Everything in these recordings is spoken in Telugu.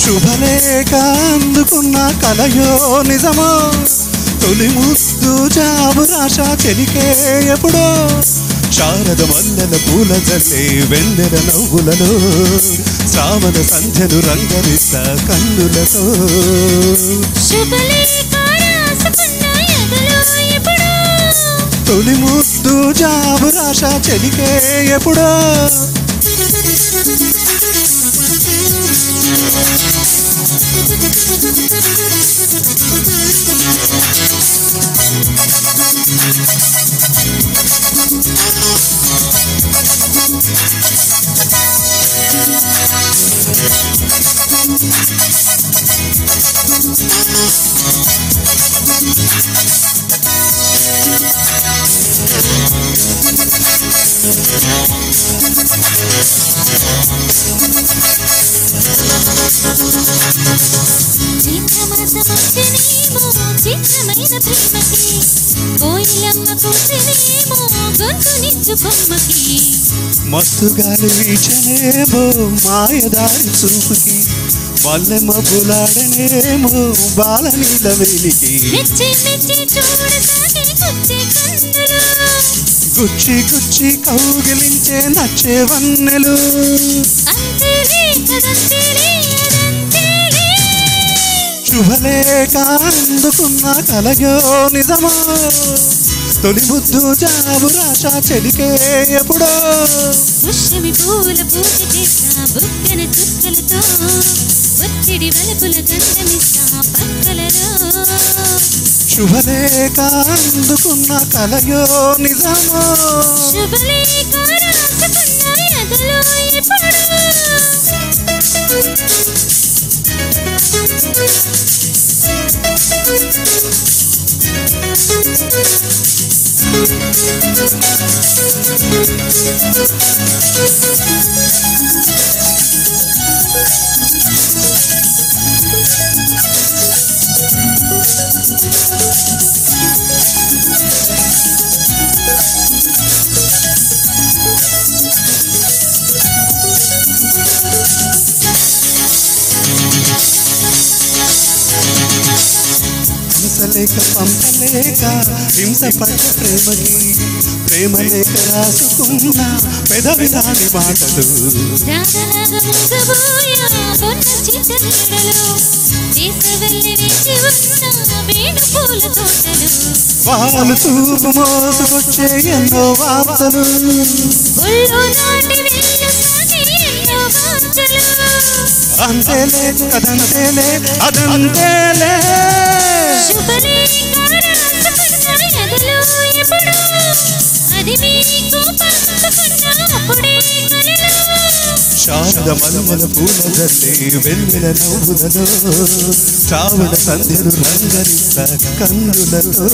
శుభలేఖ అందుకున్న కలయో నిజమో తొలి ముద్దు జాబు రాశ చెలికే ఎప్పుడో శారద మల్లెల పూల జల్లే వెన్నెల నవ్వులలో శ్రావణ సంధ్యలు రంగరిస్తా కన్నులతో తొలి ముద్దు జాబు రాశ చెలికే ఎప్పుడో మస్తు గాలి వీచనేమో మాయదారి చూపుకి మల్లె మబ్బులాడనేమో బాల నీల వేలికి గుచ్చి గుచ్చి కౌగిలించే నచ్చే వన్నెలు శుభలేఖ అందుకున్న కలయో నిజమో తొలి ముద్దు జాబు రాశ చెలికే ఎప్పుడో పుష్యమి పూల పూజ చేస్తా బుక్కన చుక్కలతో ఒత్తిడి వలపుల గంధమిస్తా పక్కలలో శుభలేఖ అందుకున్న కలయో నిజమో శుభలేఖ రాసుకున్న ఎదలో ఎప్పుడో లేక పంపలేక హింసపడ్డ ప్రేమకి ప్రేమ లేక రాసుకున్న పెదవి రాని మాటలు వాళ్ళు చూపు మోసుకొచ్చే ఎన్నో వార్తలు అంతేలే అదంతేలే అదంతేలే శారద మల్లెల పూల జల్లే వెన్నెల నవ్వులలో శ్రావణ సంధ్యలు రంగరిస్తా కన్నులతో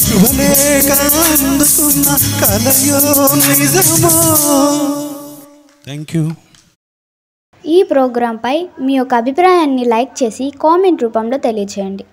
శుభలేఖ అందుకున్న కలయో నిజమో. Thank you. ఈ ప్రోగ్రాంపై మీ యొక్క అభిప్రాయాన్ని లైక్ చేసి కామెంట్ రూపంలో తెలియజేయండి.